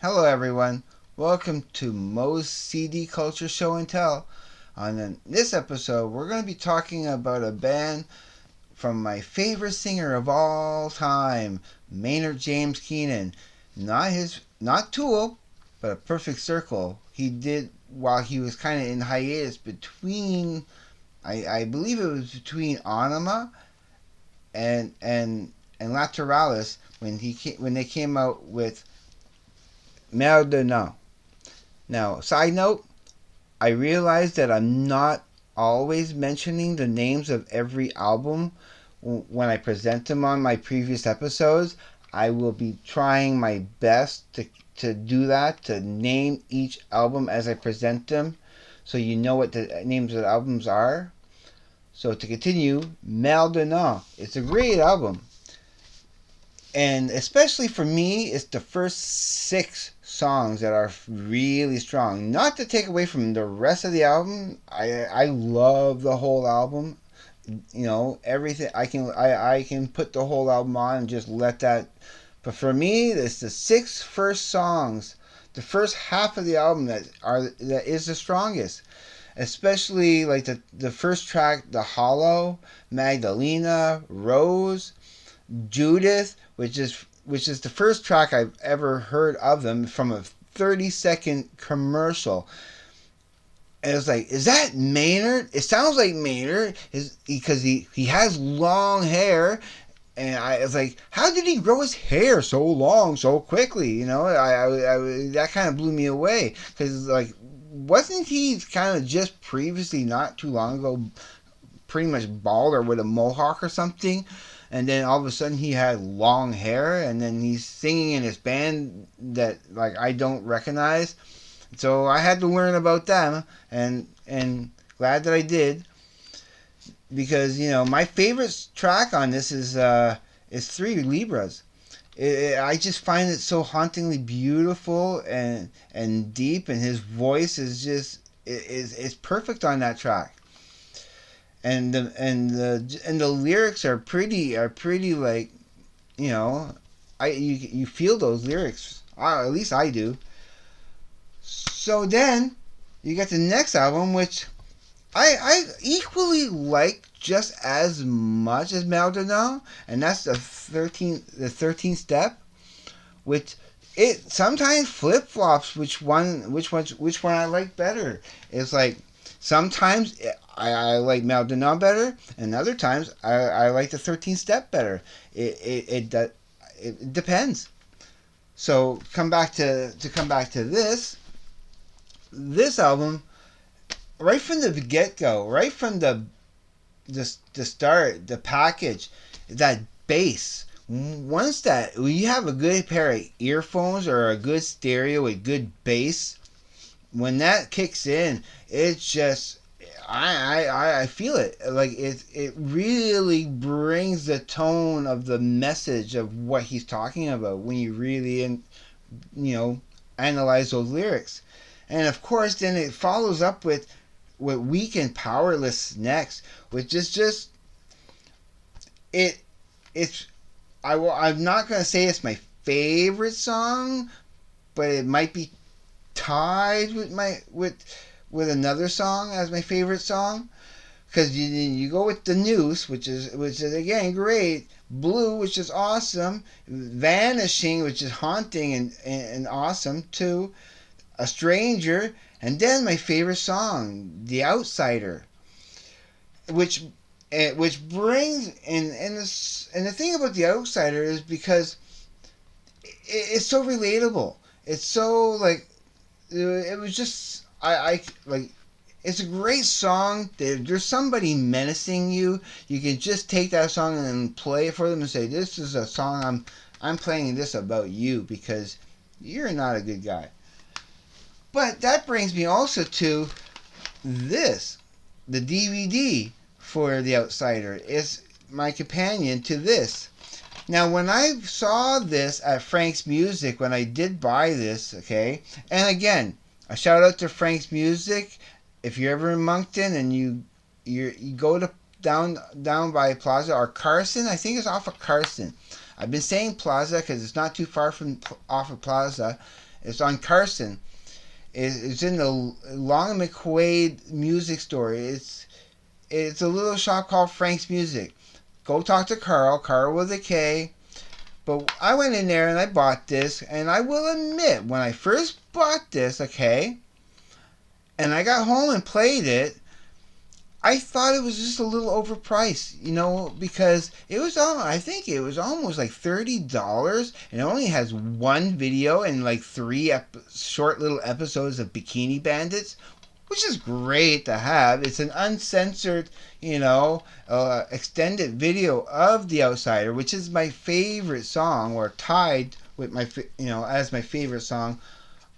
Hello, everyone. Welcome to Moe'S CD Culture Show and Tell. On this episode, we're going to be talking about a band from my favorite singer of all time, Maynard James Keenan. Not Tool, but a Perfect Circle. He did while he was kind of in hiatus between, I believe it was between Anima and Lateralis when they came out with Merde. Now, side note, I realize that I'm not always mentioning the names of every album when I present them on my previous episodes. I will be trying my best to do that, to name each album as I present them so you know what the names of the albums are. So to continue, Merde. It's a great album. And especially for me, it's the first six songs that are really strong. Not to take away from the rest of the album. I love the whole album. You know, everything I can put the whole album on and just let that. But for me, it's the six first songs, the first half of the album that is the strongest. Especially like the first track, The Hollow, Magdalena, Rose, Judith, which is the first track I've ever heard of them from a 30-second commercial. And it's like, is that Maynard? It sounds like Maynard, because he has long hair. And I was like, how did he grow his hair so long so quickly? You know, that kind of blew me away because like, wasn't he kind of just previously, not too long ago, pretty much bald or with a mohawk or something? And then all of a sudden he had long hair, and then he's singing in this band that like I don't recognize. So I had to learn about them, and glad that I did, because my favorite track on this is Three Libras. I just find it so hauntingly beautiful and deep, and his voice is perfect on that track. And the lyrics are pretty like, you feel those lyrics. At least I do. So then you get the next album, which I equally like just as much as Maldonado, and that's the 13th step, which it sometimes flip flops which one I like better. It's like sometimes I like Maldonado better, and other times I like the 13th step better. It depends. So come back to this album, right from the get go, right from the start, the package, that bass. Once that when you have a good pair of earphones or a good stereo with good bass, when that kicks in, it's just I feel it. Like it really brings the tone of the message of what he's talking about when you really analyze those lyrics. And of course, then it follows up with Weak and Powerless next, which is just it's I'm not gonna say it's my favorite song, but it might be tied with another song as my favorite song, because you go with The Noose, which is again great, Blue, which is awesome, Vanishing, which is haunting and awesome too, A Stranger, and then my favorite song, The Outsider, which brings and the thing about The Outsider is because it's so relatable. It's so like it was just I like it's a great song. There's somebody menacing you. You can just take that song and play it for them and say, "This is a song I'm playing this about you because you're not a good guy." But that brings me also to this. The DVD for The Outsider is my companion to this. Now, when I saw this at Frank's Music, when I did buy this, okay, and again, a shout out to Frank's Music. If you're ever in Moncton and you go to down by Plaza or Carson, I think it's off of Carson. I've been saying Plaza because it's not too far from off of Plaza, It's on Carson. It's in the Long McQuaid music store. It's a little shop called Frank's Music. Go talk to Carl with a K. But I went in there and I bought this, and I will admit, when I first bought this, okay, and I got home and played it, I thought it was just a little overpriced, because it was I think it was almost like $30, and it only has one video and like three short little episodes of Bikini Bandits, which is great to have. It's an uncensored, extended video of The Outsider, which is my favorite song, or tied with my, as my favorite song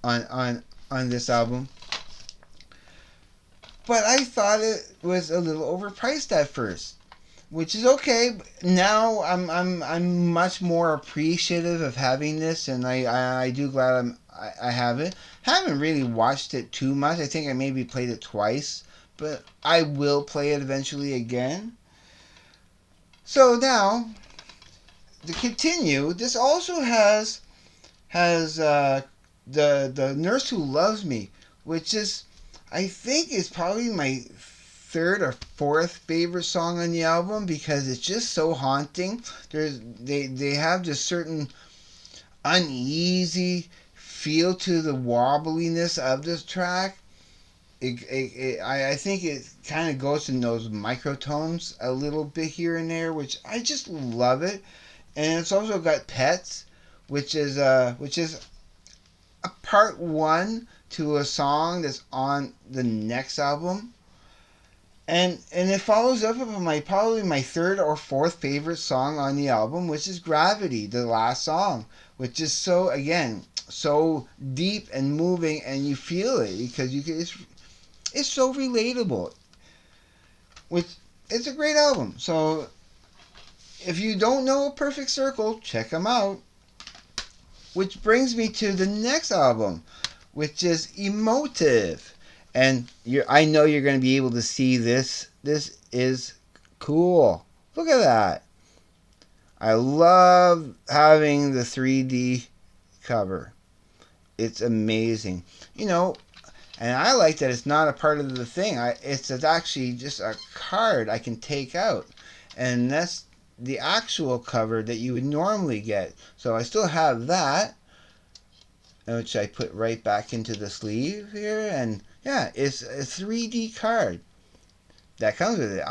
on this album. But I thought it was a little overpriced at first, which is okay. Now I'm much more appreciative of having this, and I do glad I have it. Haven't really watched it too much. I think I maybe played it twice, but I will play it eventually again. So now, to continue, this also has the Nurse Who Loves Me, which is, I think, is probably my third or fourth favorite song on the album, because it's just so haunting. They have this certain uneasy feel to the wobbliness of this track. I think it kind of goes in those microtones a little bit here and there, which I just love it. And it's also got Pets, which is a part one to a song that's on the next album. And it follows up with probably my third or fourth favorite song on the album, which is Gravity, the last song, which is so deep and moving, and you feel it because it's so relatable. It's a great album. So if you don't know A Perfect Circle, check them out. Which brings me to the next album, which is Emotive. And I know you're going to be able to see this. This is cool. Look at that. I love having the 3D cover. It's amazing. And I like that it's not a part of the thing. It's actually just a card I can take out. And that's the actual cover that you would normally get. So I still have that, which I put right back into the sleeve here. And yeah, it's a 3D card that comes with it.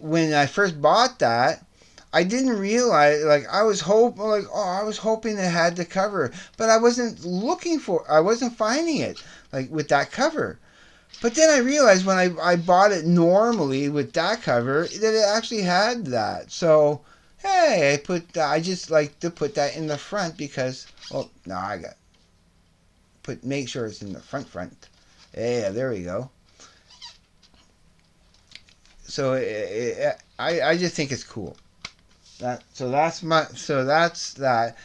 When I first bought that, I didn't realize, I was hoping it had the cover, but I wasn't finding it, with that cover. But then I realized when I bought it normally with that cover, that it actually had that. So, hey, I just like to put that in the front because, make sure it's in the front. Yeah, there we go. So I just think it's cool. So that's that.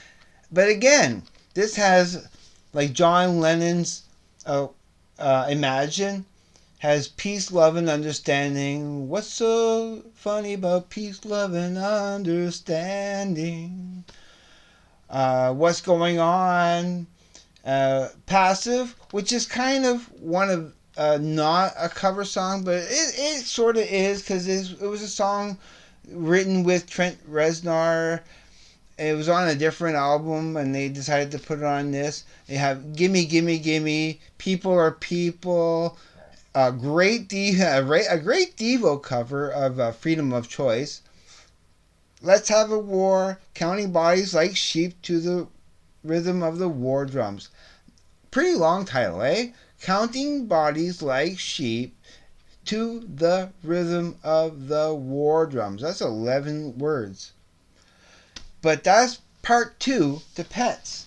But again, this has John Lennon's Imagine has peace, love, and understanding. What's so funny about peace, love, and understanding? What's going on? Passive, which is kind of one of not a cover song, but it sort of is, because it was a song written with Trent Reznor. It was on a different album, and they decided to put it on this. They have Gimme, Gimme, Gimme, People Are People, a great Devo cover of Freedom of Choice. Let's Have a War, Counting Bodies Like Sheep to the Rhythm of the War Drums. Pretty long title, eh? Counting Bodies Like Sheep to the Rhythm of the War Drums. That's 11 words. But that's part two to Pets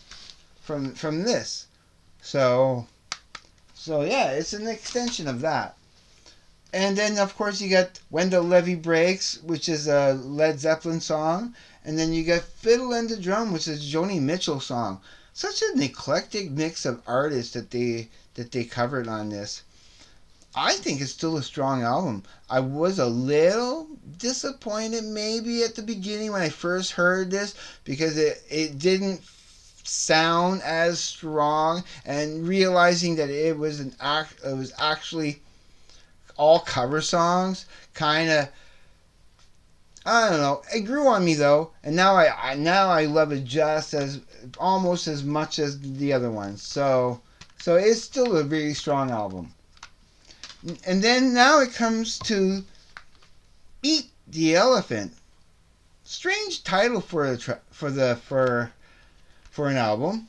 from this. So yeah, it's an extension of that. And then, of course, you got When the Levee Breaks, which is a Led Zeppelin song. And then you got Fiddle and the Drum, which is a Joni Mitchell song. Such an eclectic mix of artists that they covered on this. I think it's still a strong album. I was a little disappointed maybe at the beginning when I first heard this, because it didn't sound as strong, and realizing that it was actually all cover songs, kind of, I don't know. It grew on me though, and now I love it just as almost as much as the other ones. So it's still a very strong album. And then now it comes to Eat the Elephant. Strange title for for an album,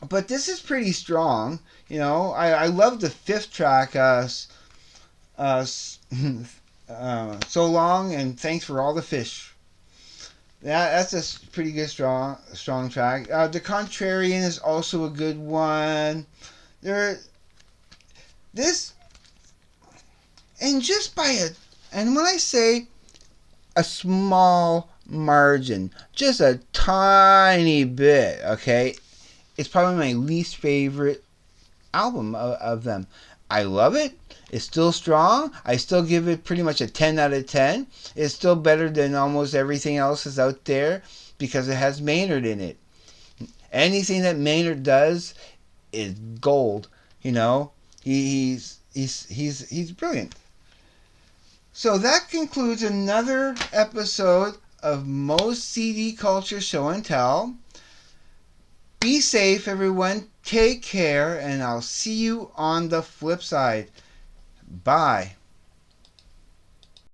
but this is pretty strong. I love the fifth track. Uh, So long and thanks for all the fish. That's a pretty good strong track. The Contrarian is also a good one. There, this and just by and when I say a small margin, just a tiny bit, okay, it's probably my least favorite album of them. I love it. It's still strong. I still give it pretty much a 10 out of 10. It's still better than almost everything else that's out there because it has Maynard in it. Anything that Maynard does is gold. He's brilliant. So that concludes another episode of Moe'S CD Culture Show and Tell. Be safe, everyone. Take care, and I'll see you on the flip side. Bye.